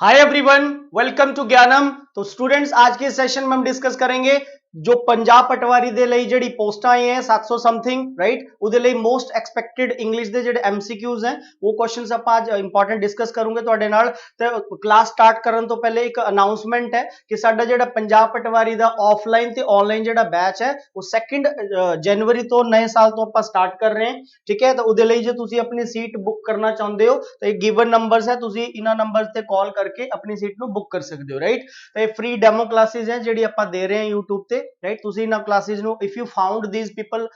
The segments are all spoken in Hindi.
हाय एवरीवन, वेलकम टू ज्ञानम। तो स्टूडेंट्स, आज के सेशन में हम डिस्कस करेंगे जो पंजाब पटवारी दे ਲਈ ਜਿਹੜੀ ਪੋਸਟਾਂ ਆਈ ਹੈ 700 ਸਮਥਿੰਗ ਰਾਈਟ, ਉਹਦੇ ਲਈ ਮੋਸਟ ਐਕਸਪੈਕਟਡ ਇੰਗਲਿਸ਼ ਦੇ ਜਿਹੜੇ ਐਮਸੀਕਿਊਜ਼ ਹੈ ਉਹ ਕੁਐਸਚਨਸ ਆਪਾਂ ਅੱਜ ਇੰਪੋਰਟੈਂਟ ਡਿਸਕਸ ਕਰੂੰਗੇ ਤੁਹਾਡੇ ਨਾਲ। ਤੇ ਕਲਾਸ ਸਟਾਰਟ ਕਰਨ ਤੋਂ ਪਹਿਲੇ ਇੱਕ ਅਨਾਉਂਸਮੈਂਟ ਹੈ ਕਿ ਸਾਡਾ ਜਿਹੜਾ ਪੰਜਾਬ ਪਟਵਾਰੀ ਦਾ ਆਫਲਾਈਨ ਤੇ ਆਨਲਾਈਨ ਜਿਹੜਾ ਬੈਚ ਹੈ ਉਹ 2 ਜਨਵਰੀ ਤੋਂ ਨਵੇਂ ਸਾਲ ਤੋਂ ਆਪਾਂ ਸਟਾਰਟ ਕਰ ਰਹੇ ਹਾਂ। ਠੀਕ ਹੈ, ਤਾਂ ਉਹਦੇ ਲਈ ਜੇ ਤੁਸੀਂ ਆਪਣੀ ਸੀਟ ਬੁੱਕ ਕਰਨਾ ਚਾਹੁੰਦੇ ਹੋ ਤਾਂ ਇਹ ਗਿਵਨ ਨੰਬਰਸ ਹੈ, ਤੁਸੀਂ ਇਹਨਾਂ ਨੰਬਰਸ ਤੇ ਕਾਲ ਕਰਕੇ ਆਪਣੀ ਸੀਟ ਨੂੰ ਬੁੱਕ ਕਰ ਸਕਦੇ ਹੋ ਰਾਈਟ। ਤਾਂ ਇਹ ਫ੍ਰੀ ਡੈਮੋ ਕਲਾਸਿਸ ਹੈ ਜਿਹੜੀ ਆਪਾਂ ਦੇ ਰਹੇ ਹਾਂ YouTube ਤੇ ਰਾਈਟ। ਤੁਸੀਂ ਇਹਨਾਂ ਕਲਾਸਿਸ ਨੂੰ if you found these people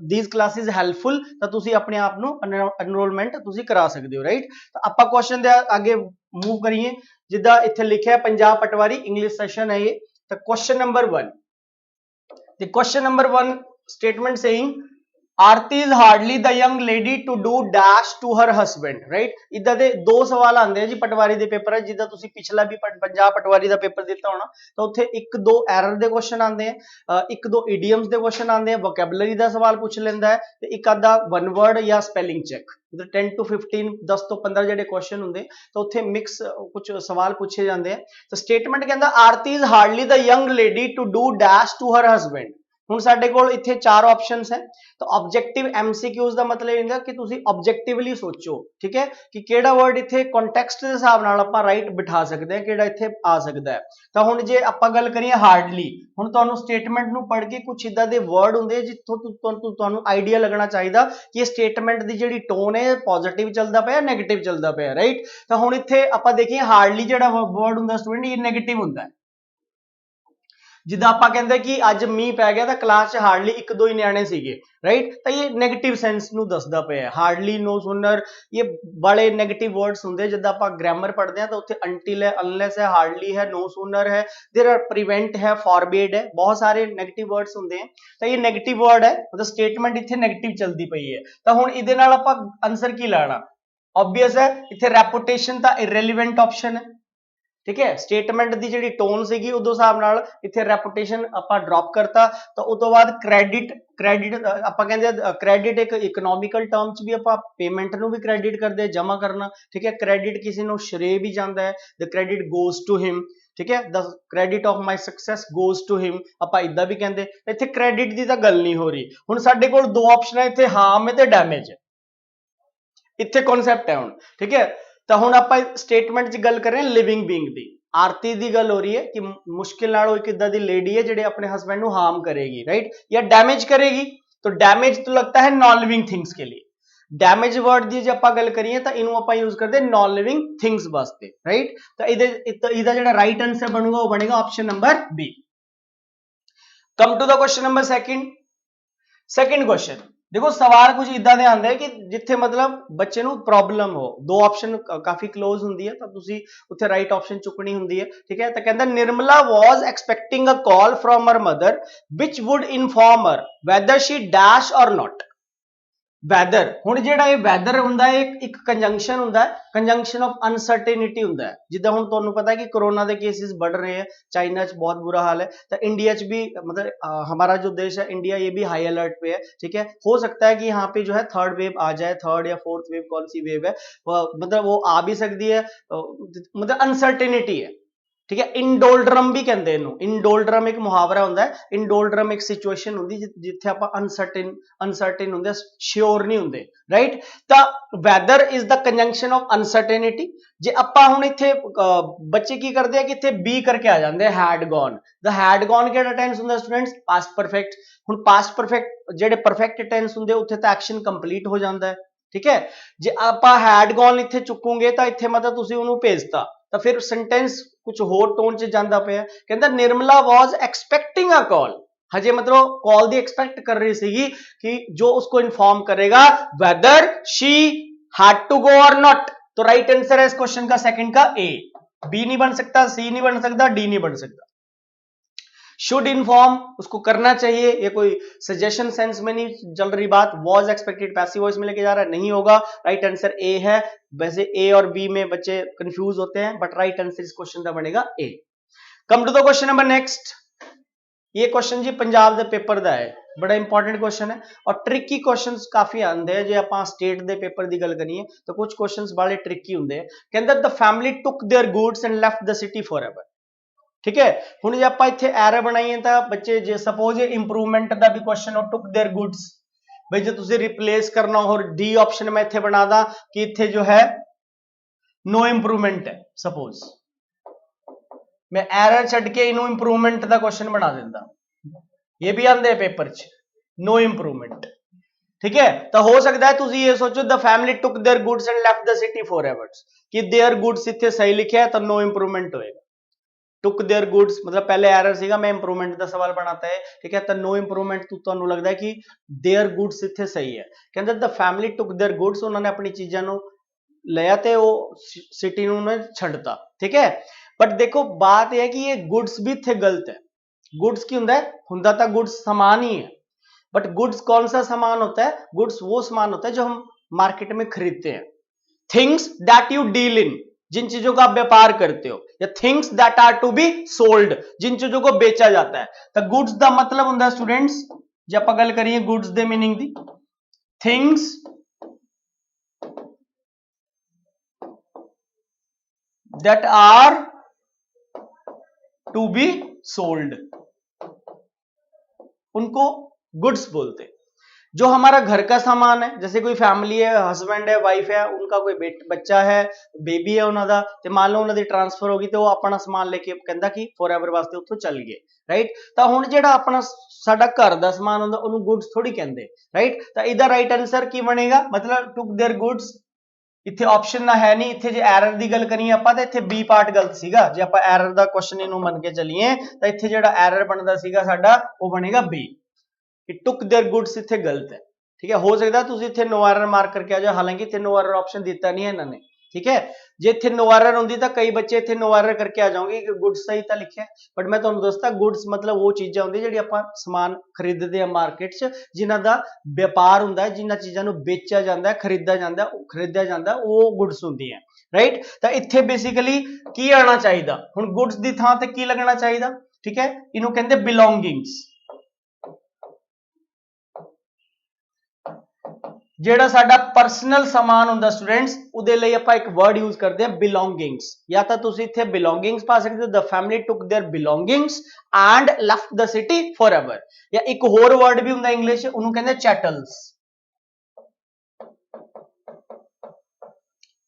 these classes helpful ਤਾਂ ਤੁਸੀਂ ਆਪਣੇ ਆਪ ਨੂੰ ਐਨਰੋਲਮੈਂਟ ਤੁਸੀਂ ਕਰਾ ਸਕਦੇ ਹੋ ਰਾਈਟ। ਤਾਂ ਆਪਾਂ ਕੁਐਸਚਨ ਦੇ ਅੱਗੇ ਮੂਵ ਕਰੀਏ। ਜਿੱਦਾਂ ਇੱਥੇ ਲਿਖਿਆ ਪੰਜਾਬ ਪਟਵਾਰੀ ਇੰਗਲਿਸ਼ ਸੈਸ਼ਨ ਹੈ ਇਹ। ਤਾਂ question number 1, the question number 1 statement saying Aarti is hardly the young lady to do dash to her husband, right? इदा दे दो सवाल आंदे हैं जी पटवारी दे पेपर है, जिदा तुसी पिछला भी पंजाब पटवारी दा पेपर दिता होना तो उत्थे एक दो एरर दे क्वेश्चन आंदे हैं, एक दो इडियम्स दे क्वेश्चन आंदे हैं, वोकैबुलरी दा सवाल पूछ लेंदा है ते एक आधा वन वर्ड या स्पेलिंग चेक। 10 to 15 10 तो 15 ਜਿਹੜੇ क्वेश्चन ਹੁੰਦੇ ਤਾਂ ਉੱਥੇ ਮਿਕਸ ਕੁਝ ਸਵਾਲ ਪੁੱਛੇ ਜਾਂਦੇ ਆ। ਤਾਂ ਸਟੇਟਮੈਂਟ ਕਹਿੰਦਾ Aarti is hardly the young lady to do dash to her husband. ਹੁਣ ਸਾਡੇ ਕੋਲ ਇੱਥੇ ਚਾਰ ਆਪਸ਼ਨਸ ਹੈ। ਤਾਂ ਆਬਜੈਕਟਿਵ ਐਮਸੀਕਿਊਜ਼ ਦਾ ਮਤਲਬ ਇਹ ਹੁੰਦਾ ਕਿ ਤੁਸੀਂ ਆਬਜੈਕਟਿਵਲੀ ਸੋਚੋ, ਠੀਕ ਹੈ, ਕਿ ਕਿਹੜਾ ਵਰਡ ਇੱਥੇ ਕੰਟੈਕਸਟ ਦੇ ਹਿਸਾਬ ਨਾਲ ਆਪਾਂ ਰਾਈਟ ਬਿਠਾ ਸਕਦੇ ਹਾਂ, ਕਿਹੜਾ ਇੱਥੇ ਆ ਸਕਦਾ ਹੈ। ਤਾਂ ਹੁਣ ਜੇ ਆਪਾਂ ਗੱਲ ਕਰੀਏ ਹਾਰਡਲੀ, ਹੁਣ ਤੁਹਾਨੂੰ ਸਟੇਟਮੈਂਟ ਨੂੰ ਪੜ੍ਹ ਕੇ ਕੁਝ ਇਦਾਂ ਦੇ ਵਰਡ ਹੁੰਦੇ ਜਿੱਥੋਂ ਤੁਹਾਨੂੰ ਆਈਡੀਆ ਲੱਗਣਾ ਚਾਹੀਦਾ ਕਿ ਇਹ ਸਟੇਟਮੈਂਟ ਦੀ ਜਿਹੜੀ ਟੋਨ ਹੈ ਪੋਜ਼ਿਟਿਵ ਚੱਲਦਾ ਪਿਆ ਨੈਗੇਟਿਵ ਚੱਲਦਾ ਪਿਆ ਰਾਈਟ। ਤਾਂ ਹੁਣ ਇੱਥੇ ਆਪਾਂ ਦੇਖੀਏ ਹਾਰਡਲੀ ਜਿਹੜਾ ਵਰਡ ਹੁੰਦਾ ਸਟੂਡੈਂਟ ਇਹ ਨੈਗੇਟਿਵ ਹੁੰਦਾ ਹੈ। ਜਿੱਦਾਂ ਆਪਾਂ ਕਹਿੰਦੇ ਕਿ ਅੱਜ ਮੀਂਹ ਪੈ ਗਿਆ ਤਾਂ ਕਲਾਸ 'ਚ ਹਾਰਡਲੀ ਇੱਕ ਦੋ ਹੀ ਨਿਆਣੇ ਸੀਗੇ ਰਾਈਟ। ਤਾਂ ਇਹ ਨੈਗੇਟਿਵ ਸੈਂਸ ਨੂੰ ਦੱਸਦਾ ਪਿਆ। ਹਾਰਡਲੀ, ਨੋ ਸੂਨਰ, ਇਹ ਬੜੇ ਨੈਗੇਟਿਵ ਵਰਡਸ ਹੁੰਦੇ। ਜਿੱਦਾਂ ਆਪਾਂ ਗ੍ਰਾਮਰ ਪੜ੍ਹਦੇ ਹਾਂ ਤਾਂ ਉੱਥੇ ਅੰਟਿਲ ਹੈ, ਅਨਲੈਸ ਹੈ, ਹਾਰਡਲੀ ਹੈ, ਨੋ ਸੂਨਰ ਹੈ, ਦੇयर ਆਰ ਪ੍ਰੀਵੈਂਟ ਹੈ, ਫॉरबिड ਹੈ, ਬਹੁਤ ਸਾਰੇ ਨੈਗੇਟਿਵ ਵਰਡਸ ਹੁੰਦੇ ਆ। ਤਾਂ ਇਹ ਨੈਗੇਟਿਵ ਵਰਡ ਹੈ, ਮਤਲਬ ਸਟੇਟਮੈਂਟ ਇੱਥੇ ਨੈਗੇਟਿਵ ਚੱਲਦੀ ਪਈ ਹੈ। ਤਾਂ ਹੁਣ ਇਹਦੇ ਨਾਲ ਆਪਾਂ ਆਨਸਰ ਕੀ ਲਾਣਾ? ਆਬਵੀਅਸ ਹੈ, ਇੱਥੇ ਰੈਪੂਟੇਸ਼ਨ ਤਾਂ ਇਰੈਲੀਵੈਂਟ ਆਪਸ਼ਨ ਹੈ। ठीक है, स्टेटमेंट की जी टोन सी उस हिसाब नाल इत्थे रेपुटेशन आपां ड्रॉप करता। तो उस तो बाद क्रेडिट, क्रेडिट आपां कहंदे क्रेडिट एक इकनॉमिकल टर्म च भी आपां पेमेंट नूं भी क्रेडिट करदे जमा करना। ठीक है, क्रेडिट किसी नूं श्रेय भी जांदा है, the credit goes to him. ठीक है, the credit of my success goes to him आपां इदां भी कहंदे। इत्थे क्रेडिट की तां गल नहीं हो रही। हुण साडे कोल दो ऑप्शन है, इत्थे हार्म है ते डैमेज है। इत्थे कॉन्सैप्ट है हुण। ठीक है, तो हुण आपां स्टेटमेंट च गल कर रहे हैं लिविंग बीइंग दी। आरती दी गल हो रही है कि मुश्किल नाल एक इदां दी लेडी है जिहड़ी अपने हस्बैंड नूं हार्म करेगी राइट, या डैमेज करेगी। तो डैमेज तो लगता है नॉन लिविंग थिंग्स के लिए। डैमेज वर्ड दी जे आपां गल करिए तां इनू आपां यूज करदे नॉन लिविंग थिंग्स वास्ते राइट। तो इहदा जिहड़ा राइट आंसर बनूगा वो बनेगा option number B. Come to the question number second question. देखो सवाल कुछ इदा दे आंदे कि जिथे मतलब बच्चे नूं प्रॉब्लम हो, दो ऑप्शन काफी क्लोज हुंदी है तो तुसी उत्थे राइट ऑप्शन चुकनी हुंदी है। ठीक है, तो कहंदा Nirmala was expecting a call from her mother which would inform her whether she dash or not. Whether, हुण जिहड़ा ये वैदर हुंदा है एक कंजंक्शन हुंदा है, कंजंक्शन ऑफ अनसर्टेनिटी हुंदा है। जिद्दां हुण तुहानूं पता है कि कोरोना के केसेस बढ़ रहे हैं, चाइना च बहुत बुरा हाल है, तो इंडिया च भी मतलब हमारा जो देश है इंडिया ये भी हाई अलर्ट पे है। ठीक है, हो सकता है कि यहाँ पे जो है थर्ड वेव आ जाए, थर्ड या फोर्थ वेव कौन सी वेव है मतलब वो आ भी सकती है, मतलब अनसर्टेनिटी है। ठीक है, इंडोल्ड्रम भी कहते हैं, इंडोल्ड्रम एक मुहावरा होता है। इंडोल्ड्रम एक सिचुएशन होती जिथे आप अनसर्टेन होंगे, श्योर नहीं होंगे राइट। तो whether is the conjunction of uncertainty. जे आपां हुण इत्थे बच्चे की करते हैं कि इत्थे बी करके आ जाते हैं had gone. The had gone केड़ा टेंस हुंदा स्टूडेंट्स? Past perfect. हुण पास्ट परफेक्ट जेडे परफेक्ट टेंस हुंदे उत्थे तां एक्शन कंप्लीट हो जाता है। ठीक है, जे आपां हैड गॉन इत्थे चुकूंगे तां इत्थे मतलब तुसीं उहनूं भेजता, तो फिर सेंटेंस कुछ होर टोन च जांदा पिया। कहंदा Nirmala was expecting a call, हजे मतलब कॉल दी एक्सपेक्ट कर रही सीगी कि जो उसको इन्फॉर्म करेगा whether she had to go or not. तो राइट आंसर है इस क्वेश्चन का सेकंड का ए। बी नहीं बन सकता, सी नहीं बन सकता, डी नहीं बन सकता। शुड इन्फॉर्म उसको करना चाहिए, ये कोई सजेशन सेंस में नहीं चल रही बात। वॉज एक्सपेक्टेड पैसिव वॉइस में लेके जा रहा है, नहीं होगा। राइट आंसर ए है। वैसे ए और बी में बच्चे कंफ्यूज होते हैं, बट राइट आंसर इस क्वेश्चन का बनेगा A. Come to the question number next. ये क्वेश्चन जी पंजाब दे पेपर दा है, बड़ा इंपॉर्टेंट क्वेश्चन है और ट्रिकी क्वेश्चंस काफी आंदे हैं। जे आपां स्टेट दे पेपर दी गल करिए तो कुछ क्वेश्चंस बड़े ट्रिकी हुंदे हैं। कहंदा the family took their goods and left the city forever. ठीक है, हुण जे आपां इत्थे एरर बनाईए तां बच्चे जे सपोज इंप्रूवमेंट दा भी क्वेश्चन हो टुक देयर गुड्स, भाई जो तुसीं रिप्लेस करना हो, और डी ऑप्शन मैं इत्थे बना दा कि इत्थे जो है नो इंप्रूवमेंट है, सपोज मैं एरर छड्ड के इनू इंप्रूवमेंट दा क्वेश्चन बना दिंदा, ये भी आंदे पेपर च नो इंप्रूवमेंट। ठीक है, तो हो सकता है तुसी ये सोचो the family took their goods and left the city forever, कि देयर गुड्स इत्थे सही लिखा है तो नो इंप्रूवमेंट होएगा। टुक देयर गुड्स मतलब पहले एरर सीगा, मैं इंप्रूवमेंट का सवाल बनाता है। ठीक है, तो नो इंप्रूवमेंट तो लगता है कि देयर गुड्स इत्थे सही है। कहते the family took their goods, उन्होंने अपनी चीज़ों को लिया तो वो सिटी ने छड्डता। ठीक है, बट देखो बात यह है कि ये गुड्स भी इत्थे गलत है। गुड्स की हुंदा तो गुड्स सामान ही है, बट गुड्स कौन सा सामान होता है? गुड्स वो सामान होता है जो हम मार्केट में खरीदते हैं। Things that you deal in, जिन चीजों का आप व्यापार करते हो, या things that are to be sold, जिन चीजों को बेचा जाता है। तो गुड्स का मतलब होता है स्टूडेंट्स, जब आप गल करिए गुड्स दे मीनिंग दी, things that are to be sold, उनको गुड्स बोलते हैं। जो हमारा घर का सामान है, जैसे कोई फैमिली है, हस्बैंड है, वाइफ है, उनका कोई बच्चा है, बेबी है उन्होंने, तो मान लो उन्होंने ट्रांसफर होगी तो वो अपना समान लेके कहता कि फॉरएवर वास्ते उत्थों चल गए। राइट, तो हुण जिहड़ा अपना साडा घर दा समान हुंदा उहनूं गुड्स थोड़ी कहंदे। राइट, तो इहदा राइट आंसर की बनेगा? मतलब टुक देयर गुड्स, इत्थे ऑप्शन ना है नहीं। इत्थे जे एरर दी गल करिए आपां तां इत्थे बी पार्ट गलत सीगा। जे आपां एरर दा क्वेश्चन इहनूं मन के चलिए तां इत्थे जिहड़ा एरर बनदा सीगा साडा वो बनेगा बी, कि टुक देयर गुड्स इत्थे गलत है। ठीक है, हो सकता है तुम इत्थे नो एरर मार्क करके आ जाओ, हालांकि इत्थे नो एरर ऑप्शन दिता नहीं है इन्होंने। ठीक है, जे इत्थे नो एरर होंदी तो कई बच्चे इत्थे नो एरर करके आ जाओगे कि गुड्स सही तो लिखा है, बट मैं तुहानूं दसदा गुड्स मतलब वो चीज़ां होंदी जिहड़ी आपां समान खरीदते हैं मार्केट च, जिन्हां दा व्यापार हुंदा है, जिन्हां चीज़ां नूं बेचा जांदा है, खरीदा जांदा है, वो गुड्स हुंदी है। राइट, तो इत्थे बेसिकली की आना चाहिए? हुण गुड्स दी थां ते की लगना चाहिए? ठीक है, इनू कहंदे बिलोंगिंग्स। ਜਿਹੜਾ ਸਾਡਾ ਪਰਸਨਲ ਸਮਾਨ ਹੁੰਦਾ ਸਟੂਡੈਂਟਸ, ਉਹਦੇ ਲਈ ਆਪਾਂ ਇੱਕ ਵਰਡ ਯੂਜ਼ ਕਰਦੇ ਹਾਂ ਬਿਲੋਂਗਿੰਗਸ। ਜਾਂ ਤਾਂ ਤੁਸੀਂ ਇੱਥੇ ਬਿਲੋਂਗਿੰਗਸ ਪਾ ਸਕਦੇ ਹੋ, the family took their belongings and left the city forever. ਜਾਂ ਇੱਕ ਹੋਰ ਵਰਡ ਵੀ ਹੁੰਦਾ ਇੰਗਲਿਸ਼, ਉਹਨੂੰ ਕਹਿੰਦੇ ਚੈਟਲਸ।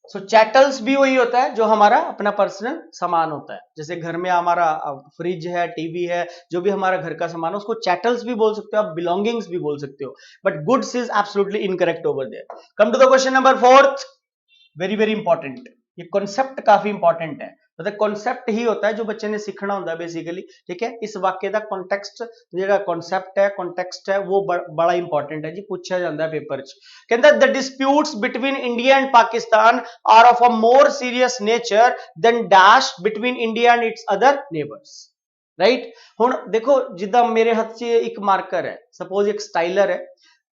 सो चैटल्स भी वही होता है जो हमारा अपना पर्सनल सामान होता है। जैसे घर में हमारा फ्रिज है, टीवी है, जो भी हमारा घर का सामान है उसको चैटल्स भी बोल सकते हो, आप बिलोंगिंग्स भी बोल सकते हो, but goods is absolutely incorrect over there. Come to the question number 4, very very important. ये कॉन्सेप्ट काफी इंपॉर्टेंट है, मतलब कॉन्सेप्ट ही होता है जो बच्चे ने सीखना होता है बेसिकली। ठीक है, इस वाक्य का कॉन्टेक्स्ट जो कॉन्सेप्ट है, कॉन्टेक्स्ट है, वो बड़ा इंपॉर्टेंट है जी, पूछा जाता है पेपर च। कहता the disputes between India and Pakistan are of a more serious nature than dash between India and its other neighbours. Right, हुण देखो जिद्दां मेरे हाथ च एक मार्कर है, सपोज एक स्टाइलर है,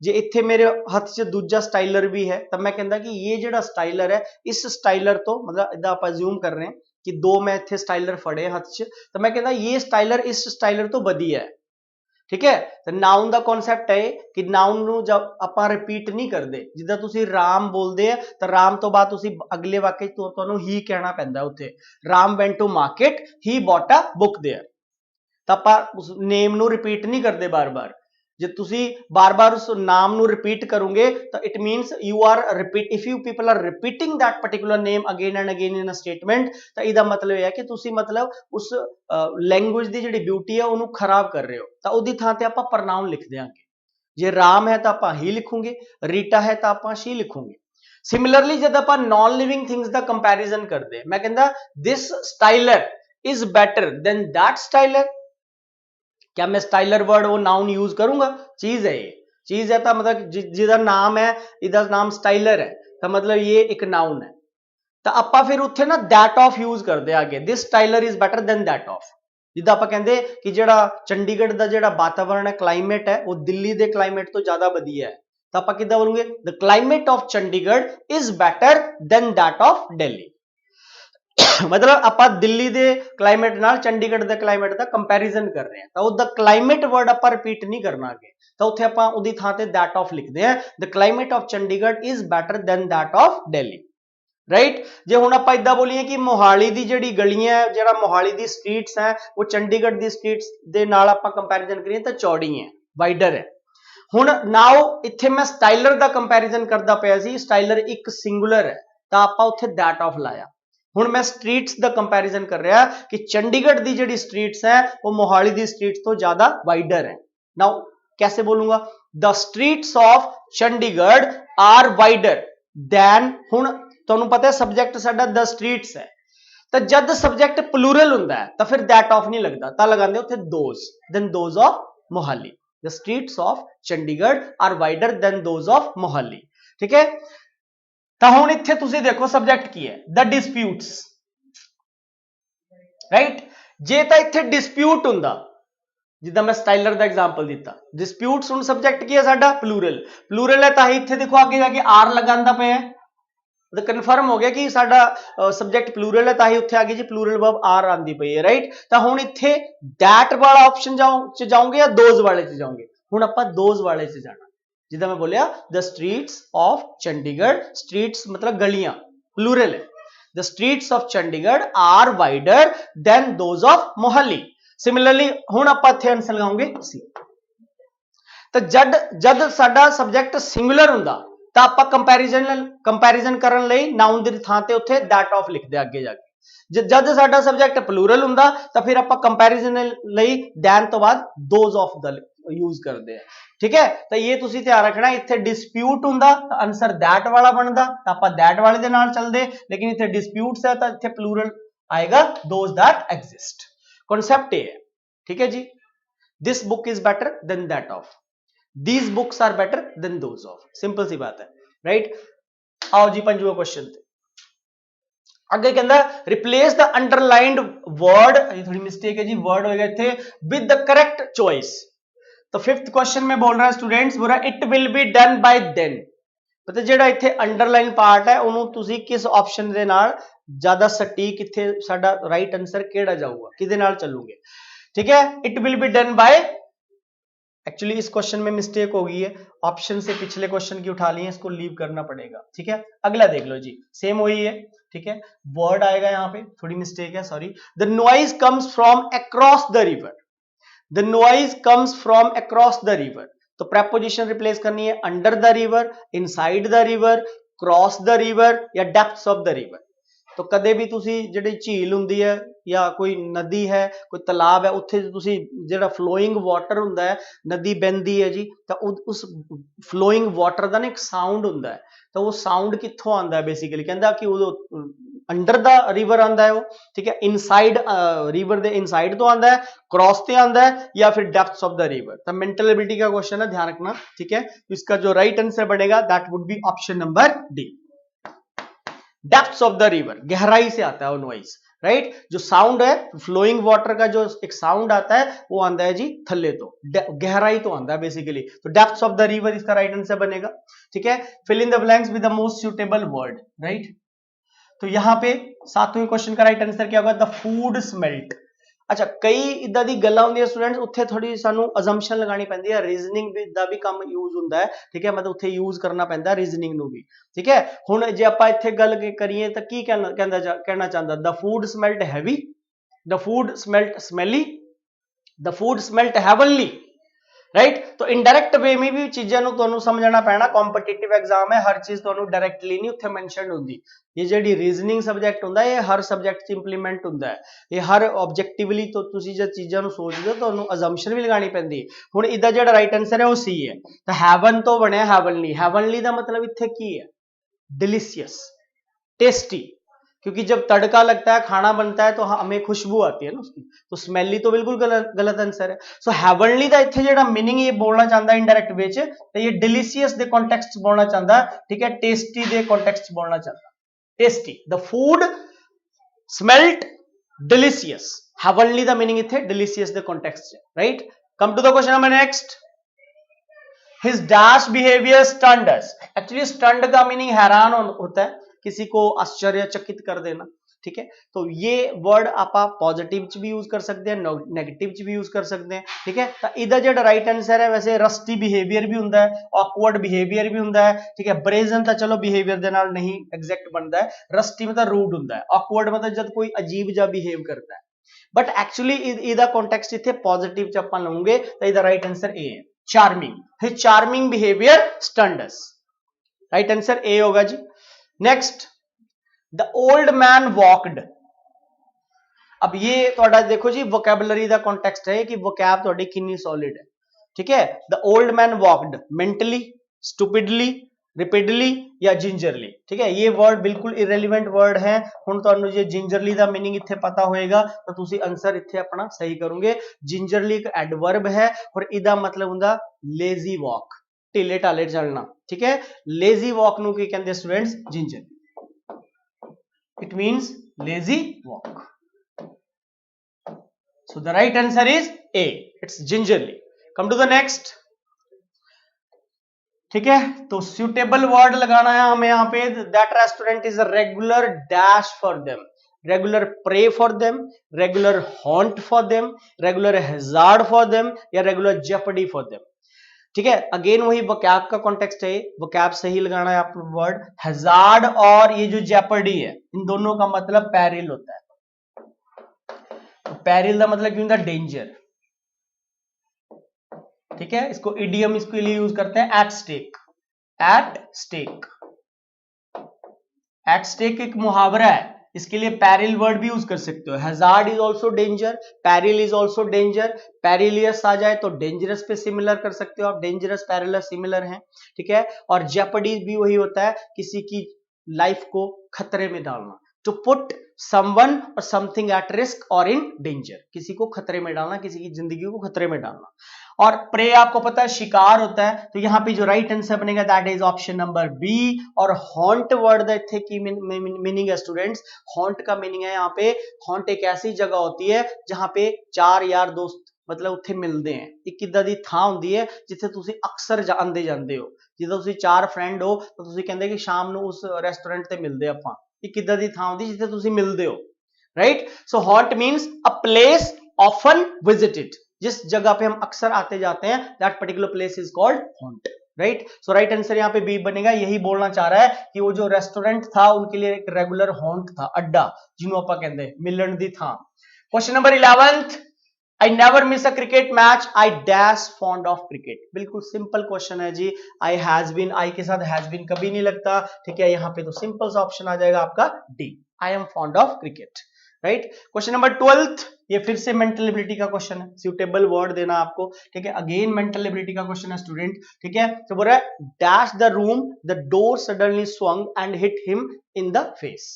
जे इत्थे मेरे हथ च दूजा स्टाइलर भी है, तब मैं कहता कि ये जिहड़ा स्टाइलर है, इस स्टाइलर तो मतलब इदा आप अज्यूम कर रहे हैं कि दो मैं इत्थे स्टाइलर फड़े हथ च, तो मैं कहता ये स्टाइलर इस स्टाइलर तो वधिया है। ठीक है, तो नाउन का कॉन्सैप्ट है कि नाउन नूं जब आपां रिपीट नहीं करते, जिद्दां तुसीं राम बोलते हैं तो राम तो बाद तुसीं अगले वाक्य तो तुहानूं ही कहना पैंदा उत्थे, Ram went to market, he bought a book there. तो आपां उस नेम नूं रिपीट नहीं करते बार बार। जे तुसी बार बार उस नाम नूं रिपीट करोगे तो it means you are repeat, if you people are repeating that particular name again and again in a statement, तो इहदा मतलब है कि तुसी मतलब उस लैंग्वेज दी जिहड़ी ब्यूटी है उहनूं खराब कर रहे हो। तो उहदी थां ते आपां प्रनाउन लिख देंगे। जे राम है तो आपां ही लिखूंगे, रीटा है तो आपां शी लिखूंगे। सिमिलरली जब आपां नॉन लिविंग थिंग्स दा कंपैरिजन करदे, मैं कहंदा this styler is better than that styler, क्या मैं स्टाइलर वर्ड वो नाउन यूज करूंगा? चीज है, ये चीज है तो मतलब जिहदा नाम है, इहदा नाम स्टाइलर है, तो मतलब ये एक नाउन है। तो आपां फिर उत्थे ना दैट ऑफ यूज करदे आगे, this styler is better than that of. जिद्दां आपां कहंदे कि जिहड़ा चंडीगढ़ दा जिहड़ा वातावरण है, क्लाइमेट है, वो दिल्ली दे क्लाइमेट तो ज्यादा वधिया है, तो आपां किद्दां बोलोगे? The climate of Chandigarh is better than that of Delhi. मतलब ਆਪਾਂ ਦਿੱਲੀ ਦੇ ਕਲਾਈਮੇਟ ਨਾਲ ਚੰਡੀਗੜ੍ਹ ਦੇ ਕਲਾਈਮੇਟ ਦਾ ਕੰਪੈਰੀਜ਼ਨ ਕਰ ਰਹੇ ਹਾਂ ਤਾਂ ਉਹਦਾ ਕਲਾਈਮੇਟ ਵਰਡ ਆਪਾਂ ਰਿਪੀਟ ਨਹੀਂ ਕਰਨਾ ਅੱਗੇ ਤਾਂ ਉੱਥੇ ਆਪਾਂ ਉਹਦੀ ਥਾਂ ਤੇ that of ਲਿਖਦੇ ਹਾਂ the climate of Chandigarh is better than that of Delhi right ਜੇ ਹੁਣ ਆਪਾਂ ਇਦਾਂ ਬੋਲੀਏ ਕਿ ਮੋਹਾਲੀ ਦੀ ਜਿਹੜੀ ਗਲੀਆਂ ਜਿਹੜਾ ਮੋਹਾਲੀ ਦੀ ਸਟਰੀਟਸ ਹੈ ਉਹ ਚੰਡੀਗੜ੍ਹ ਦੀ ਸਟਰੀਟਸ ਦੇ ਨਾਲ ਆਪਾਂ ਕੰਪੈਰੀਜ਼ਨ ਕਰੀਏ ਤਾਂ ਚੌੜੀ ਹੈ ਵਾਈਡਰ ਹੈ ਹੁਣ ਨਾਓ ਇੱਥੇ ਮੈਂ ਸਟਾਈਲਰ ਦਾ ਕੰਪੈਰੀਜ਼ਨ ਕਰਦਾ ਪਿਆ ਸੀ ਸਟਾਈਲਰ ਇੱਕ ਸਿੰਗੂਲਰ ਹੈ ਤਾਂ ਆਪਾਂ ਉੱਥੇ that of ਲਾਇਆ ਹੁਣ ਮੈਂ ਸਟਰੀਟਸ ਦਾ ਕੰਪੈਰੀਜ਼ਨ ਕਰ ਰਿਹਾ ਕਿ ਚੰਡੀਗੜ੍ਹ ਦੀ ਜਿਹੜੀ ਸਟਰੀਟਸ ਹੈ ਉਹ ਮੋਹਾਲੀ ਦੀ ਸਟਰੀਟਸ ਤੋਂ ਜ਼ਿਆਦਾ ਵਾਈਡਰ ਹੈ ਨਾਓ कैसे बोलूंगा the streets of chandigarh are wider than ਹੁਣ ਤੁਹਾਨੂੰ ਪਤਾ ਹੈ ਸਬਜੈਕਟ ਸਾਡਾ the streets ਹੈ ਤਾਂ ਜਦ ਸਬਜੈਕਟ ਪਲੂਰਲ ਹੁੰਦਾ ਹੈ ਤਾਂ ਫਿਰ that of ਨਹੀਂ ਲੱਗਦਾ ਤਾਂ ਲਗਾਉਂਦੇ ਉੱਥੇ those then those of mohali the streets of chandigarh are wider than those of mohali ਠੀਕ ਹੈ ਤਾਂ ਹੁਣ ਇੱਥੇ ਤੁਸੀਂ ਦੇਖੋ ਸਬਜੈਕਟ ਕੀ ਹੈ the disputes ਰਾਈਟ ਜੇ ਤਾਂ ਇੱਥੇ ਡਿਸਪਿਊਟ ਹੁੰਦਾ ਜਿੱਦਾਂ ਮੈਂ ਸਟਾਈਲਰ ਦਾ ਐਗਜ਼ਾਮਪਲ ਦਿੱਤਾ ਡਿਸਪਿਊਟਸ ਹੁਣ ਸਬਜੈਕਟ ਕੀ ਹੈ ਸਾਡਾ ਪਲੂਰਲ ਹੈ ਤਾਂ ਹੀ ਇੱਥੇ ਦੇਖੋ ਅੱਗੇ ਜਾ ਕੇ ਆਰ ਲਗਾਉਂਦਾ ਪਿਆ ਤਾਂ ਕਨਫਰਮ ਹੋ ਗਿਆ ਕਿ ਸਾਡਾ ਸਬਜੈਕਟ ਪਲੂਰਲ ਹੈ ਤਾਂ ਹੀ ਉੱਥੇ ਆ ਗਈ ਜੀ ਪਲੂਰਲ ਵਰਬ ਆਰ ਆਂਦੀ ਪਈ ਹੈ ਰਾਈਟ ਤਾਂ ਹੁਣ ਇੱਥੇ that ਵਾਲਾ ਆਪਸ਼ਨ ਚ ਜਾਓਗੇ ਜਾਂ those ਵਾਲੇ ਚ ਜਾਓਗੇ ਹੁਣ ਆਪਾਂ those ਵਾਲੇ ਚ ਜਾਣਾ ਜਿੱਦਾਂ ਮੈਂ ਬੋਲਿਆ the streets of chandigarh streets ਮਤਲਬ ਗਲੀਆਂ ਪਲੂਰਲ ਹੈ the streets of chandigarh are wider than those of mohali similarly ਹੁਣ ਆਪਾਂ ਇੱਥੇ ਆਨਸਰ ਲਗਾਉਂਗੇ ਸੀ ਤਾਂ ਜਦ ਸਾਡਾ ਸਬਜੈਕਟ ਸਿੰਗੂਲਰ ਹੁੰਦਾ ਤਾਂ ਆਪਾਂ ਕੰਪੈਰੀਜ਼ਨ ਕਰਨ ਲਈ ਨਾਉਨ ਦੀ ਥਾਂ ਤੇ ਉੱਥੇ that of ਲਿਖਦੇ ਅੱਗੇ ਜਾ ਕੇ ਜਦ ਸਾਡਾ ਸਬਜੈਕਟ ਪਲੂਰਲ ਹੁੰਦਾ ਤਾਂ ਫਿਰ ਆਪਾਂ ਕੰਪੈਰੀਜ਼ਨ ਲਈ than ਤੋਂ ਬਾਅਦ those of ਦਾ ਯੂਜ਼ ਕਰਦੇ ਆ ਠੀਕ ਹੈ ਤਾਂ ਇਹ ਤੁਸੀਂ ਧਿਆਨ ਰੱਖਣਾ ਇੱਥੇ ਡਿਸਪਿਊਟ ਹੁੰਦਾ ਤਾਂ ਆਨਸਰ that ਵਾਲਾ ਬਣਦਾ ਤਾਂ ਆਪਾਂ that ਵਾਲੇ ਦੇ ਨਾਲ ਚੱਲਦੇ ਲੇਕਿਨ ਇੱਥੇ ਡਿਸਪਿਊਟਸ ਹੈ ਤਾਂ ਇੱਥੇ ਪਲੂਰਲ ਆਏਗਾ those that exist कॉन्सेप्ट ये है ठीक है जी this book is better than that of these books are better than those of simple सी बात है राइट आओ जी पंजवा क्वेश्चन अगे कहता रिप्लेस द अंडरलाइंड वर्ड थोड़ी मिस्टेक है जी वर्ड होएगा इथे विद द करेक्ट चॉइस तो फिफ्थ क्वेश्चन में बोल रहा है स्टूडेंट्स बोल रहा it will be done by then पता ਜਿਹੜਾ ਇੱਥੇ ਅੰਡਰਲਾਈਨ ਪਾਰਟ ਹੈ ਉਹਨੂੰ ਤੁਸੀਂ ਕਿਸ ਆਪਸ਼ਨ ਦੇ ਨਾਲ ਜ਼ਿਆਦਾ ਸਟੀਕ ਇੱਥੇ ਸਾਡਾ ਰਾਈਟ ਆਨਸਰ ਕਿਹੜਾ ਜਾਊਗਾ ਕਿਹਦੇ ਨਾਲ ਚੱਲੂਗੇ ठीक है it will be done bye actually इस क्वेश्चन में मिस्टेक हो गई है ऑप्शन से पिछले क्वेश्चन की उठा ली है इसको लीव करना पड़ेगा ठीक है अगला देख लो जी सेम वही है ठीक है वर्ड आएगा यहाँ पे थोड़ी मिस्टेक है sorry the noise comes from across the river the noise comes from across the river तो प्रेपोजिशन रिप्लेस करनी है under the river inside the river cross the river या डेप्थ्स ऑफ द रिवर तो कदे भी तुसी जिहड़ी झील हुंदी है या कोई नदी है कोई तालाब है उत्थे तुसी जिहड़ा फ्लोइंग वाटर हुंदा है नदी बहंदी है जी तो उस फ्लोइंग वाटर दा ना एक साउंड हुंदा है तो वो साउंड कित्थों आंदा है बेसिकली कहंदा कि वो अंडर द रिवर आंदा है वो ठीक है इनसाइड रिवर दे इनसाइड तो आंदा है क्रॉस ते आंदा है या फिर डेप्थ्स ऑफ द रिवर तो मेंटल एबिलिटी का क्वेश्चन है ध्यान रखना ठीक है तो इसका जो राइट आंसर बनेगा that would be option number D depths of the river गहराई से आता है वो नॉइज राइट जो साउंड है फ्लोइंग वाटर का जो एक साउंड आता है वो आंदा है जी थल्ले तो गहराई तो आंदा है बेसिकली तो डेप्थ्स ऑफ द रिवर इसका राइट आंसर बनेगा ठीक है fill in the blanks with the most suitable word right तो यहां पे सातवें क्वेश्चन का राइट आंसर क्या होगा द फूड स्मेल्ट अच्छा कई इदा दी गल्लां हुंदियां स्टूडेंट्स उत्थे थोड़ी सानू अजम्पशन लगानी पैंदी है रीजनिंग दा भी काम यूज हुंदा है ठीक है मतलब उत्थे यूज करना पैंदा रीजनिंग नु भी ठीक है हुण जे आपां इत्थे गल करिए तां की कहना चाहंदा the food smelt heavy the food smelt smelly the food smelt heavenly right तो इनडायरेक्ट वे में भी चीज़ों को तुहानू समझना पैना कॉम्पिटिटिव एग्जाम है हर चीज़ तुहानू डायरेक्टली नहीं उत्थे मेंशन होंदी ये जिहड़ी रीजनिंग सब्जेक्ट हुंदा है ये हर सब्जेक्ट च इंप्लीमेंट हुंदा है ये हर ऑब्जेक्टिवली तो तुसीं जब चीज़ों को सोचदे हो तुहानू अजम्पशन भी लगानी पैंदी हुण इहदा जिहड़ा राइट आंसर है वो सी है तो हैवन तो बनिया हैवनली दा मतलब इत्थे की है डिलीशियस टेस्टी क्योंकि जब तड़का लगता है खाना बनता है तो हमें खुशबू आती है ना उसकी तो स्मेली तो बिल्कुल गलत आंसर है सो हैवनली दा इत्थे जेड़ा मीनिंग ये बोलना चाहता है इनडायरेक्ट वे च तो ये डिलीशियस दे कॉन्टेक्स्ट बोलना चाहता है ठीक है टेस्टी दे कॉन्टेक्स्ट बोलना चाहता tasty the food smelt delicious heavenly दा मीनिंग इत्थे डिलीशियस दे context right come to the question number next his dash behaviour stunned us actually stunned का मीनिंग हैरान होता है किसी को आश्चर्यचकित कर देना ठीक है। तो ये वर्ड आप पॉजिटिव च भी यूज कर सकते हैं, नेगेटिव च भी यूज कर सकते हैं, ठीक है। तो इधर जो राइट आंसर है वैसे रस्टी बिहेवियर भी ਹੁੰਦਾ है, ऑकवर्ड बिहेवियर भी ਹੁੰਦਾ है, ठीक है। ब्रेजन तो चलो बिहेवियर ਦੇ ਨਾਲ नहीं एग्जैक्ट बनता है, रस्टी मतलब रूड ਹੁੰਦਾ है, ऑकवर्ड मतलब जब कोई अजीब जा बिहेव करता है, बट एक्चुअली ਇਹਦਾ कॉन्टेक्स्ट इथे पॉजिटिव च ਆਪਾਂ ਲਵਾਂਗੇ ਤਾਂ ਇਹਦਾ राइट आंसर ए है, charming. his charming behavior stunned us, right answer A होगा जी। Next, the old man walked. अब ये थोड़ा देखो जी वोकैबुलरी का कॉन्टेक्स्ट है कि वोकैब थोड़ी कितनी सॉलिड है, ठीक है। The old man walked mentally, stupidly, रिपीडली या जिंजरली, ठीक है। ये वर्ड बिल्कुल इरेलीवेंट वर्ड है। हुण तुहानू जे जिंजरली का मीनिंग इत्थे पता होएगा तो तुसी आंसर इत्थे अपना सही करोगे। जिंजरली एक एडवर्ब है और इदा मतलब हुंदा लेजी वॉक, ढिले ढाले चलना, ठीक है। लेजी वॉक नू की कहंदे students? Gingerly. It means lazy walk. So the right answer is A. It's gingerly. Come to the next. ठीक है, तो suitable word लगाना है हमें यहाँ पे। That restaurant is a regular dash for them, regular prey for them, regular haunt for them, regular hazard for them या regular jeopardy for them, ठीक है। अगेन वही वोकैब का कॉन्टेक्स्ट है, वोकैब सही लगाना है आपको। वर्ड हैजार्ड और ये जो जेपर्डी है, इन दोनों का मतलब पैरिल होता है। पैरिल का मतलब क्यों होता है? डेंजर, ठीक है। इसको इडियम इसके लिए यूज करते हैं, at stake. At stake, at stake एक मुहावरा है, इसके लिए पैरिल वर्ड भी यूज कर सकते हो। Hazard is also danger, peril is also danger. Perilous आ जाए तो डेंजरस पे सिमिलर कर सकते हो आप, डेंजरस पैरिलस सिमिलर हैं, ठीक है। और जेपर्डी भी वही होता है, किसी की लाइफ को खतरे में डालना। टू पुट समवन और समथिंग एट रिस्क और इन डेंजर, किसी को खतरे में डालना, किसी की जिंदगी को खतरे में डालना। और प्रे आपको पता है शिकार होता है, तो यहां पे जो राइट आंसर बनेगा that is option number B. और हॉन्ट वर्ड इत्थे की मीनिंग है स्टूडेंट्स, हॉन्ट का मीनिंग है यहाँ पे, हॉन्ट एक ऐसी जगह होती है जहां पे चार यार दोस्त मतलब उत्थे मिलते हैं। एक इदा दी थां हुंदी है जिथे तुसी अक्सर आंदे जांदे हो, जिद्दां तुसी चार फ्रेंड हो तो तुसी कहंदे कि शाम ਨੂੰ उस रेस्टोरेंट ते मिलदे आपां। एक इदा दी थां हुंदी जिथे तुसी मिलदे हो, right. So haunt means a place often visited, जिस जगह पे हम अक्सर आते जाते हैं, that particular place is called haunt, right. So right answer यहाँ पे बी बनेगा। यही बोलना चाह रहा है कि वो जो रेस्टोरेंट था उनके लिए एक रेगुलर हॉन्ट था, अड्डा जिन्हों आप कहते मिलन दी था। Question number 11th, I never miss a cricket match, I dash fond of cricket। बिल्कुल सिंपल क्वेश्चन है जी। I has been, I के साथ has been कभी नहीं लगता, ठीक है। यहाँ पे तो सिंपल सा ऑप्शन आ जाएगा आपका D, I am fond of cricket, right. Question number 12th, ये फिर से मेंटल एबिलिटी का क्वेश्चन है, सुटेबल वर्ड देना आपको, ठीक है। अगेन मेंटल एबिलिटी का क्वेश्चन है स्टूडेंट, ठीक है। तो बोल रहा है dash the room, the door suddenly swung and hit him in the face.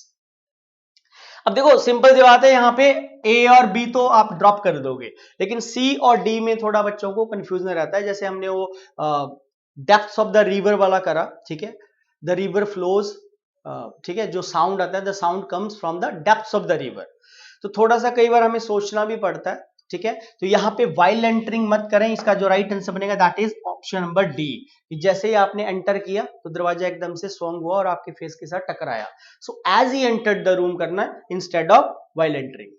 अब देखो सिंपल सी बात है, यहाँ पे ए और बी तो आप ड्रॉप कर दोगे, लेकिन सी और डी में थोड़ा बच्चों को कंफ्यूजन रहता है। जैसे हमने वो डेप्थ्स ऑफ द रिवर वाला करा, ठीक है। द रिवर फ्लोज, ठीक है, जो साउंड आता है the sound comes from the depths of the river. तो थोड़ा सा कई बार हमें सोचना भी पड़ता है, ठीक है। तो यहाँ पे वाइल एंटरिंग मत करें, इसका जो राइट आंसर बनेगा that is option number D. जैसे ही आपने एंटर किया तो दरवाजा एकदम से स्वंग हुआ और आपके फेस के साथ टकराया। So as he entered the room करना है instead of while entering.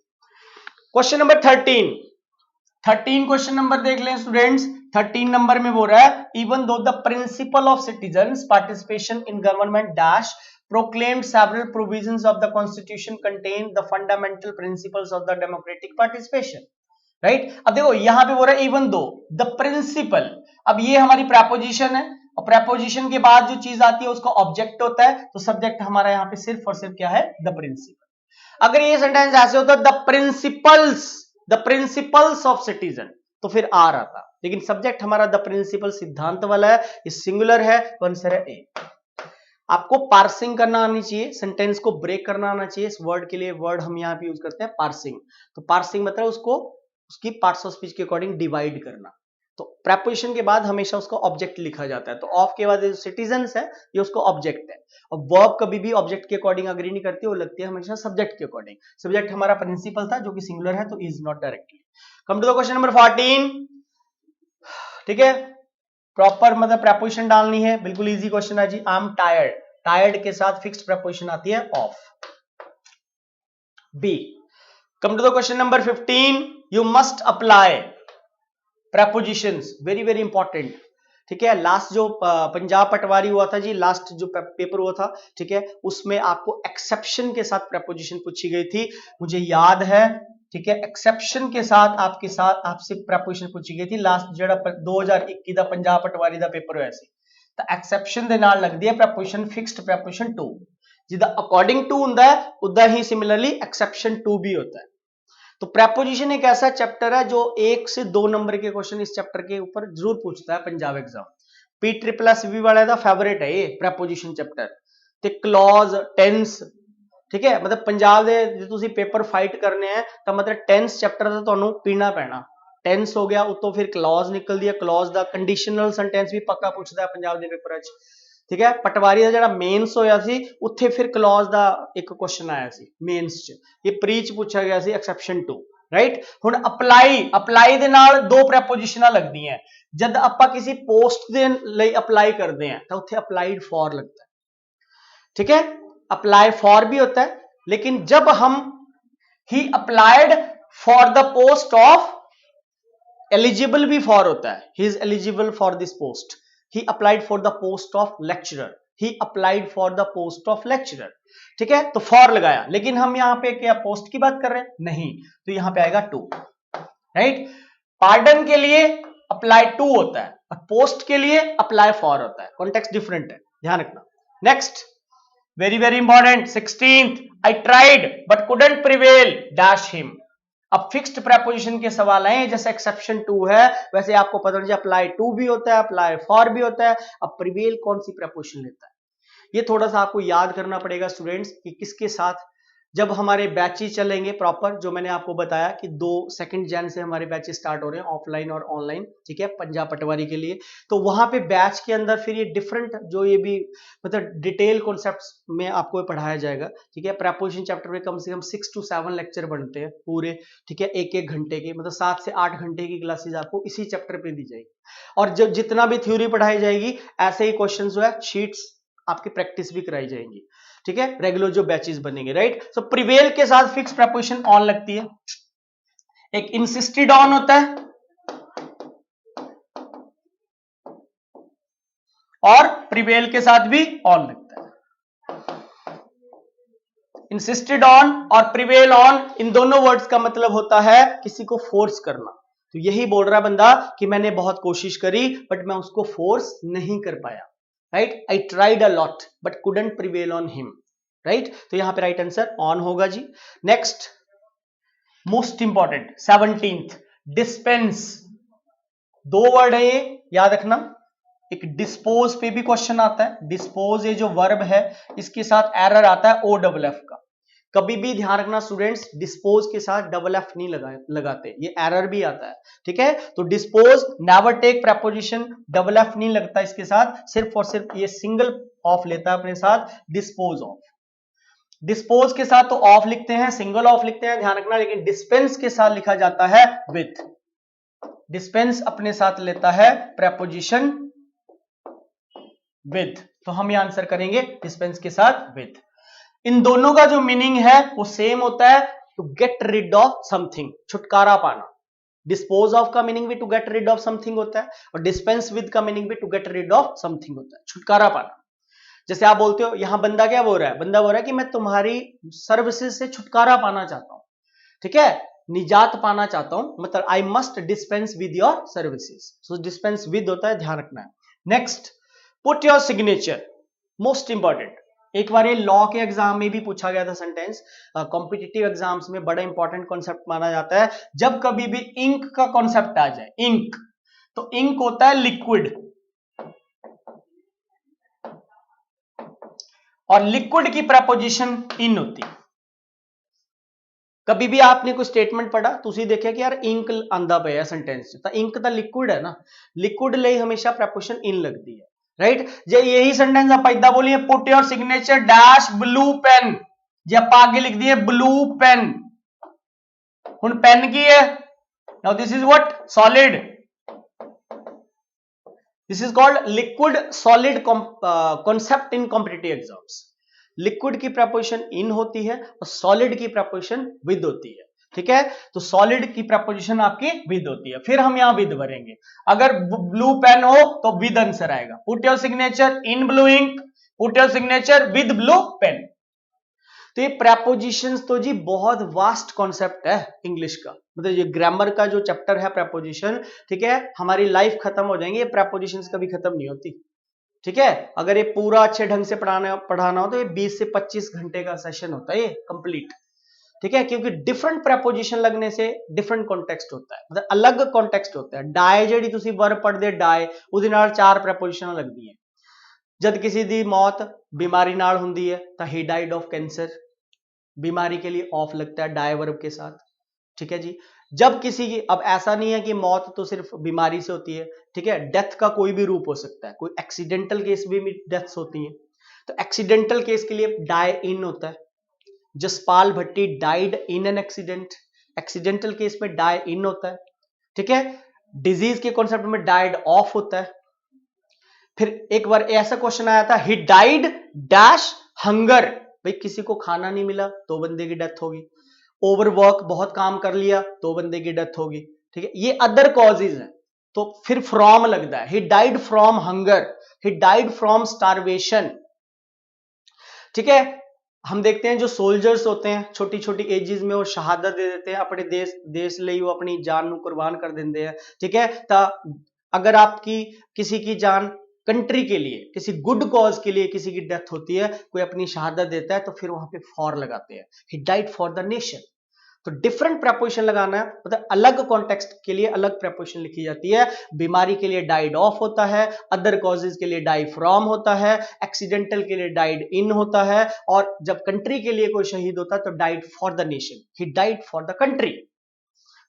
Question number 13 question number देख लें स्टूडेंट्स। 13 नंबर में बोल रहा है even though the principle of citizens participation in government dash proclaimed several provisions of the constitution contain the fundamental principles of the democratic participation, right। अब देखो यहां पे बोल रहा है इवन दो द प्रिंसिपल, अब ये हमारी प्रेपोजिशन है और प्रेपोजिशन के बाद जो चीज आती है उसका ऑब्जेक्ट होता है, तो सब्जेक्ट हमारा यहाँ पे सिर्फ और सिर्फ क्या है? The principal. अगर ये सेंटेंस ऐसे होता द प्रिंसिपल्स ऑफ सिटीजन तो फिर आर आता, लेकिन सब्जेक्ट हमारा द प्रिंसिपल सिद्धांत वाला है, ये सिंगुलर है, तो आंसर है ए। आपको पार्सिंग करना आनी चाहिए, सेंटेंस को ब्रेक करना आना चाहिए। इस वर्ड के लिए वर्ड हम यहाँ पे यूज करते हैं पार्सिंग। तो पार्सिंग मतलब उसको उसकी पार्ट्स ऑफ स्पीच के अकॉर्डिंग डिवाइड करना। तो प्रेपोजिशन के बाद हमेशा उसका ऑब्जेक्ट लिखा जाता है, तो ऑफ के बाद जो सिटीजन्स है ये उसका ऑब्जेक्ट है। और वर्ब कभी भी ऑब्जेक्ट के अकॉर्डिंग अग्री नहीं करती, वो लगती है हमेशा सब्जेक्ट के अकॉर्डिंग। सब्जेक्ट हमारा प्रिंसिपल था जो कि सिंगुलर है, तो is not directly. Come to the question number 14, ठीक है। प्रॉपर मतलब प्रेपोजिशन डालनी है, बिल्कुल इजी क्वेश्चन है जी। आई एम टायर्ड, टायर्ड के साथ फिक्स्ड प्रेपोजिशन आती है of. B. Come to the question number 15, you must apply prepositions, very very important. ठीक है, लास्ट जो पंजाब पटवारी हुआ था जी, लास्ट जो पेपर हुआ था, ठीक है, उसमें आपको एक्सेप्शन के साथ preposition पूछी गई थी, मुझे याद है। ठीक है, एक्सेप्शन के साथ आपसे preposition पूछी गई थी लास्ट ਜਿਹੜਾ 2021 ਦਾ पंजाब पटवारी ਦਾ पेपर ਹੋਇਆ ਸੀ। ਤਾਂ एक्सेप्शन ਦੇ ਨਾਲ ਲੱਗਦੀ ਹੈ preposition fixed preposition to, ਜਿੱਦਾਂ according to ਹੁੰਦਾ है उदा ही सिमिलरली एक्सेप्शन टू भी होता है। तो प्रेपोजिशन एक ऐसा चैप्टर है जो 1 से 2 नंबर के क्वेश्चन इस चैप्टर के ऊपर जरूर पूछता है Punjab exam. P triple S V वाले का फेवरेट है ये प्रेपोजिशन चैप्टर। ते क्लॉज टेंस, ठीक है, मतलब पंजाब दे जे तुसी पेपर फाइट करने हैं तो मतलब टेंस चैप्टर तो ਤੁਹਾਨੂੰ पीना पैना। टेंस हो गया, उतो फिर क्लॉज निकलदी है, क्लॉज दा कंडीशनल सेंटेंस भी पक्का पूछदा है पंजाब दे पेपर च। ठीक है, पटवारी का जिहड़ा मेन्स होया सी उत्थे फिर क्लॉज दा एक क्वेश्चन आया सी मेन्स च, ये प्री च पूछा गया सी एक्सेप्शन टू। राइट, हुण अप्लाई दे नाल दो प्रेपोजिशनां लगदियां। जद आपां किसी पोस्ट दे लई अप्लाई करदे हैं तो उत्थे अप्लाइड फॉर लगता है। ठीक है, अप्लाई फॉर भी होता है, लेकिन जब हम he applied for the post of, eligible भी फॉर होता है, he is eligible for this post, he applied for the post of lecturer, he applied for the post of lecturer. ठीक है, तो फॉर लगाया, लेकिन हम यहां पे क्या पोस्ट की बात कर रहे हैं? नहीं, तो यहां पे आएगा टू। राइट, पार्डन के लिए अप्लाई टू होता है और पोस्ट के लिए अप्लाई फॉर होता है, कॉन्टेक्स्ट डिफरेंट है, ध्यान रखना। Next, very very important 16th, I tried but couldn't prevail dash him. अब फिक्स्ड प्रेपोजिशन के सवाल आए, जैसे एक्सेप्शन टू है वैसे आपको पता होना चाहिए अप्लाई टू भी होता है, अप्लाई फॉर भी होता है। अब प्रिवेल कौन सी प्रेपोजिशन लेता है, ये थोड़ा सा आपको याद करना पड़ेगा स्टूडेंट्स कि किसके साथ। जब हमारे बैचेस चलेंगे प्रॉपर, जो मैंने आपको बताया कि 2 जन से हमारे बैचेस स्टार्ट हो रहे हैं, ऑफलाइन और ऑनलाइन, ठीक है, पंजाब पटवारी के लिए। तो वहां पे बैच के अंदर फिर ये डिफरेंट जो ये भी मतलब डिटेल कॉन्सेप्ट्स में आपको पढ़ाया जाएगा। ठीक है, प्रेपोजिशन चैप्टर में कम से कम 6 to 7 लेक्चर बनते हैं पूरे। ठीक है, एक घंटे के, मतलब 7 से 8 घंटे की क्लासेज आपको इसी चैप्टर पे दी जाएगी। और जब जितना भी थ्योरी पढ़ाई जाएगी ऐसे ही क्वेश्चन जो है शीट्स आपकी प्रैक्टिस भी कराई जाएंगी। ठीक है, रेगुलर जो बैचेस बनेंगे। राइट, सो प्रिवेल के साथ फिक्स प्रेपोजिशन ऑन लगती है। एक इंसिस्टेड ऑन होता है और प्रिवेल के साथ भी ऑन लगता है। इंसिस्टेड ऑन और प्रिवेल ऑन, इन दोनों वर्ड्स का मतलब होता है किसी को फोर्स करना। तो यही बोल रहा बंदा कि मैंने बहुत कोशिश करी बट मैं उसको फोर्स नहीं कर पाया। Right, I tried a lot but couldn't prevail on him. Right, तो यहां पे राइट आंसर ऑन होगा जी। Next, most important 17th, dispense. दो वर्ड है ये, याद रखना। एक डिस्पोज पे भी क्वेश्चन आता है, डिस्पोज ये जो वर्ब है इसके साथ एरर आता है ओ डबल एफ का। कभी भी ध्यान रखना स्टूडेंट्स, डिस्पोज के साथ डबल एफ नहीं लगाते, ये एरर भी आता है। ठीक है, तो dispose never take preposition, double F नहीं लगता इसके साथ, सिर्फ और सिर्फ ये सिंगल ऑफ लेता है अपने साथ, डिस्पोज ऑफ। डिस्पोज के साथ तो ऑफ लिखते हैं, सिंगल ऑफ लिखते हैं, ध्यान रखना, लेकिन डिस्पेंस के साथ लिखा जाता है विथ। डिस्पेंस अपने साथ लेता है प्रेपोजिशन विथ, तो हम ये आंसर करेंगे डिस्पेंस के साथ विथ। इन दोनों का जो मीनिंग है वो सेम होता है, to get rid of something, छुटकारा पाना। डिस्पोज ऑफ का मीनिंग भी to get rid of something होता है और डिस्पेंस विद का मीनिंग भी to get rid of something होता है, छुटकारा पाना। जैसे आप बोलते हो, यहां बंदा क्या बोल रहा है? बंदा बोल रहा है कि मैं तुम्हारी सर्विसेज से छुटकारा पाना चाहता हूं। ठीक है, निजात पाना चाहता हूं, मतलब I must dispense with your services. So dispense with होता है, ध्यान रखना है। Next, put your signature, most important. एक बार ये लॉ के एग्जाम में भी पूछा गया था सेंटेंस, कॉम्पिटिटिव एग्जाम्स में बड़ा इंपॉर्टेंट कॉन्सेप्ट माना जाता है। जब कभी भी इंक का कॉन्सेप्ट आ जाए, इंक, तो इंक होता है लिक्विड, और लिक्विड की प्रेपोजिशन इन होती है। कभी भी आपने कोई स्टेटमेंट पढ़ा, तुसी देखिया कि यार इंक आंदा पिया सेंटेंस, तो इंक तो लिक्विड है ना, लिक्विड ਲਈ हमेशा प्रेपोजिशन इन लगती है। राइट, जे यही सेंटेंस आप इदा बोलिए, put your signature dash blue pen, जे आप आगे लिख दिए ब्लू पेन, हुन पेन की है, now this is what, solid, this is called liquid solid concept in competitive exams. Liquid की प्रेपोजिशन इन होती है और सॉलिड की प्रेपोजिशन विद होती है। ठीक है, तो सॉलिड की प्रेपोजिशन आपकी विद होती है। फिर हम यहां विद भरेंगे। अगर ब्लू पेन हो तो विद आंसर आएगा। Put your signature in blue ink, put your signature with blue pen. तो ये प्रेपोजिशंस तो जी बहुत वास्ट कॉन्सेप्ट है इंग्लिश का, मतलब ये ग्रामर का जो चैप्टर है प्रेपोजिशन, ठीक है, हमारी लाइफ खत्म हो जाएंगे, ये प्रेपोजिशंस कभी खत्म नहीं होती। ठीक है, अगर ये पूरा अच्छे ढंग से पढ़ाना हो तो ये 20 से 25 घंटे का सेशन होता है ये कंप्लीट। ठीक है, क्योंकि डिफरेंट प्रेपोजिशन लगने से डिफरेंट कॉन्टेक्स्ट होता है, मतलब अलग कॉन्टेक्स्ट होता है। डाई ਜਿਹੜੀ ਤੁਸੀਂ वर्ब पढ़ते डाई, ਉਹਦੇ ਨਾਲ 4 ਪ੍ਰੈਪੋਜੀਸ਼ਨਾਂ ਲੱਗਦੀਆਂ। जब किसी दी मौत बीमारी नाल हुंदी है तो ही डाइड ऑफ कैंसर, बीमारी के लिए ऑफ लगता है डाई वर्ब के साथ। ठीक है जी, जब किसी की, अब ऐसा नहीं है कि मौत तो सिर्फ बीमारी से होती है, ठीक है, डेथ का कोई भी रूप हो सकता है, कोई एक्सीडेंटल केस भी डेथ्स होती हैं, तो एक्सीडेंटल केस के लिए डाई इन होता है। Jaspal Bhatti died in an accident, accidental case में डाई इन होता है। ठीक है, डिजीज के कॉन्सेप्ट में डाइड ऑफ होता है। फिर एक बार ऐसा क्वेश्चन आया था, ही डाइड डैश हंगर, भाई किसी को खाना नहीं मिला तो बंदे की डेथ होगी। ओवरवर्क, बहुत काम कर लिया तो बंदे की डेथ होगी। ठीक है, ये अदर कॉजेज हैं, तो फिर फ्रॉम लगता है, he died from hunger, he died from starvation. ठीक है, हम देखते हैं जो सोल्जर्स होते हैं छोटी छोटी एजेस में वो शहादत दे देते हैं, अपने देश लिए वो अपनी जान को कुर्बान कर देते हैं। ठीक है, तो अगर आपकी किसी की जान कंट्री के लिए, किसी गुड कॉज के लिए किसी की डेथ होती है, कोई अपनी शहादत देता है, तो फिर वहां पे फॉर लगाते हैं, he died for the nation. तो डिफरेंट प्रेपोजिशन लगाना है, मतलब अलग कॉन्टेक्स्ट के लिए अलग प्रेपोजिशन लिखी जाती है। बीमारी के लिए डाइड ऑफ होता है, अदर कॉजेज के लिए डाई फ्रॉम होता है, एक्सीडेंटल के लिए डाइड इन होता है, और जब कंट्री के लिए कोई शहीद होता है तो died for the nation, he died for the country.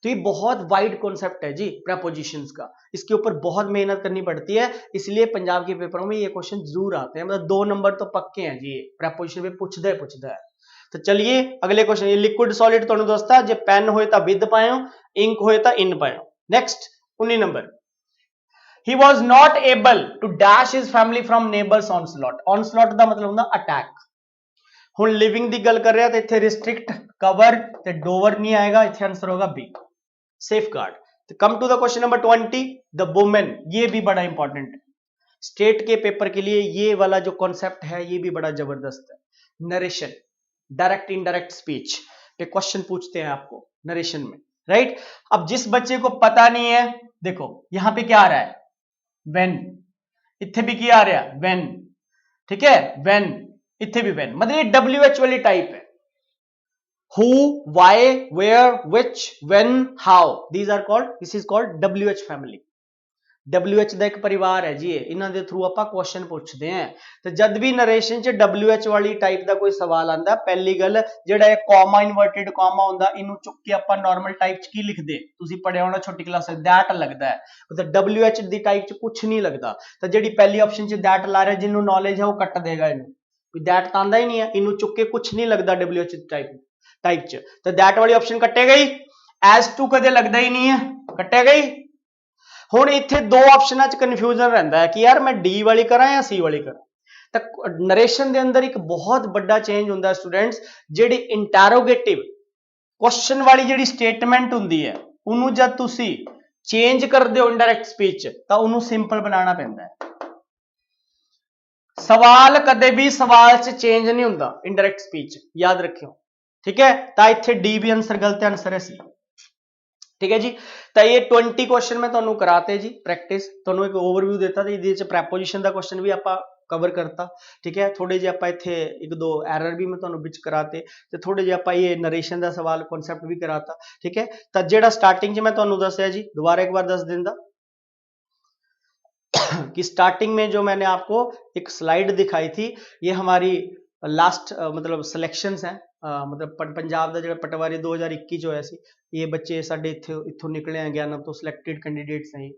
तो ये बहुत वाइड कॉन्सेप्ट है जी प्रेपोजिशंस का, इसके ऊपर बहुत मेहनत करनी पड़ती है, इसलिए पंजाब के पेपरों में ये क्वेश्चन जरूर आते हैं, मतलब 2 नंबर तो पक्के हैं जी, प्रेपोजिशन में पूछता है। तो चलिए अगले क्वेश्चन, ये लिक्विड सॉलिड तो दोस्ता जे पेन होए तो विद पायो, इंक होए तो इन पायो। Next 19 number, he was not able to dash his family from neighbors onslaught, onslaught ਦਾ मतलब ਹੁੰਦਾ अटैक। ਹੁਣ लिविंग ਦੀ ਗੱਲ कर रहा तो ਇੱਥੇ रिस्ट्रिक्ट, कवर ਤੇ डोवर नहीं आएगा, ਇੱਥੇ आंसर होगा बी, सेफगार्ड। तो come to the question number 20, the women, ये भी बड़ा इंपॉर्टेंट है स्टेट के पेपर के लिए, ये वाला जो कॉन्सेप्ट है ये भी बड़ा जबरदस्त है। नरेशन, डायरेक्ट इनडायरेक्ट स्पीच पे क्वेश्चन पूछते हैं आपको नरेशन में, राइट। अब जिस बच्चे को पता नहीं है, देखो यहां पे क्या आ रहा है, व्हेन, इत्थे भी क्या आ रहा है, व्हेन। ठीक है, व्हेन, इत्थे भी व्हेन, मतलब ये WH वाली टाइप है। Who, why, where, which, when, how, these are called, this is called WH family। WH ਦਾ ਇੱਕ ਪਰਿਵਾਰ ਹੈ ਜੀ, ਇਹਨਾਂ ਦੇ ਥਰੂ ਆਪਾਂ ਕੁਐਸਚਨ ਪੁੱਛਦੇ ਆਂ। ਤੇ ਜਦ ਵੀ ਨਰੇਸ਼ਨ ਚ WH ਵਾਲੀ ਟਾਈਪ ਦਾ ਕੋਈ ਸਵਾਲ ਆਂਦਾ, ਪਹਿਲੀ ਗੱਲ ਜਿਹੜਾ ਇਹ ਕਾਮਾ ਇਨਵਰਟਡ ਕਾਮਾ ਹੁੰਦਾ, ਇਹਨੂੰ ਚੁੱਕ ਕੇ ਆਪਾਂ ਨਾਰਮਲ ਟਾਈਪ ਚ ਕੀ ਲਿਖਦੇ, ਤੁਸੀਂ ਪੜਿਆ ਹੋਣਾ ਛੋਟੀ ਕਲਾਸ ਵਿੱਚ, that ਲੱਗਦਾ ਹੈ, ਮਤਲਬ WH ਦੀ ਟਾਈਪ ਚ ਕੁਝ ਨਹੀਂ ਲੱਗਦਾ। ਤਾਂ ਜਿਹੜੀ ਪਹਿਲੀ ਆਪਸ਼ਨ ਚ that ਲਾ ਰਿਹਾ, ਜਿਹਨੂੰ ਨੌਲੇਜ ਹੈ ਉਹ ਕੱਟ ਦੇਗਾ ਇਹਨੂੰ, ਕੋਈ that ਤਾਂ ਆਂਦਾ ਹੀ ਨਹੀਂ ਹੈ, ਇਹਨੂੰ ਚੁੱਕ ਕੇ ਕੁਝ ਨਹੀਂ ਲੱਗਦਾ WH टाइप च, तो दैट वाली ऑप्शन कटेगा ही, एज टू कदे लगता ही नहीं है, कटेगा ही। हुण इत्थे 2 ऑप्शनां च कन्फ्यूजन रहिंदा है कि यार मैं डी वाली करा या सी वाली करा। तो नरेशन दे अंदर एक बहुत बड़ा चेंज हुंदा है स्टूडेंट्स, जिहड़ी इंटैरोगेटिव क्वेश्चन वाली जिहड़ी स्टेटमेंट हुंदी है, उहनूं जद तुसी चेंज करदे हो इनडायरेक्ट स्पीच तां उहनूं सिंपल बनाना पैंदा है। सवाल कदे भी सवाल च चेंज नहीं हुंदा इनडायरेक्ट स्पीच, याद रखियो। ठीक है, तो इत्थे डी भी आंसर गलत है, आंसर है सी। ठीक है जी, तो ये 20 क्वेश्चन मैं तुहानू कराते जी प्रैक्टिस, तुहानू एक ओवरव्यू देता, तो इहदे च प्रेपोजिशन दा क्वेश्चन भी आपां कवर करता। ठीक है, थोड़े जे आपां इत्थे 1-2 एरर भी मैं तुहानू विच कराते, ते थोड़े जे आपां ये नरेशन दा सवाल कॉन्सेप्ट भी कराता। ठीक है, तो जिहड़ा स्टार्टिंग च मैं तुहानू दस्सिया जी, दोबारा एक बार दस दिंदा कि स्टार्टिंग में जो मैंने आपको एक स्लाइड दिखाई थी, ये हमारी लास्ट मतलब सिलेक्शंस हैं, मतलब पंजाब का जो पटवारी 2021 जो है सी, ये बच्चे साडे इत्थों निकले हैं, ज्ञानम तो सिलेक्टेड कैंडीडेट्स हैं।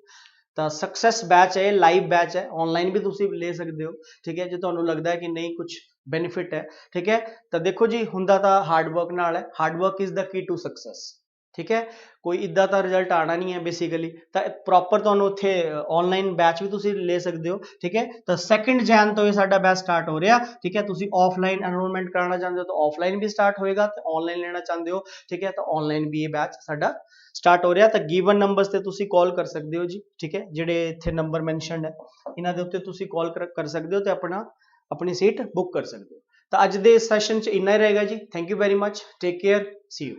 तो सक्सैस बैच है, लाइव बैच है, ऑनलाइन भी तुसी ले सकते हो। ठीक है, जो तुहानू लगता है कि नहीं कुछ बेनिफिट है, ठीक है, तो देखो जी हुंदा तां हार्डवर्क नाल है, hard work is the key to success. ठीक है, कोई इदा का रिजल्ट आना नहीं है बेसिकली। तो प्रॉपर तुहानू उत्थे ऑनलाइन बैच भी तुसी ले सकते हो। ठीक है, तो 2 जैन तो ये साडा बैच स्टार्ट हो रहा। ठीक है, तुसी ऑफलाइन एनरोलमेंट कराना चाहते हो तो ऑफलाइन भी स्टार्ट होएगा, तो ऑनलाइन लेना चाहते हो ठीक है तो ऑनलाइन भी ये बैच साडा स्टार्ट हो रहा। तो गिवन नंबर्स ते तुसी कॉल कर सकते हो जी। ठीक है, जिहड़े इत्थे नंबर मैंशनड है इन्हां दे उत्ते तुसी कॉल कर सकते हो तो अपनी सीट बुक कर सकते हो। तो अज दे सैशन च इन्ना ही रहेगा जी। Thank you very much, take care, see you.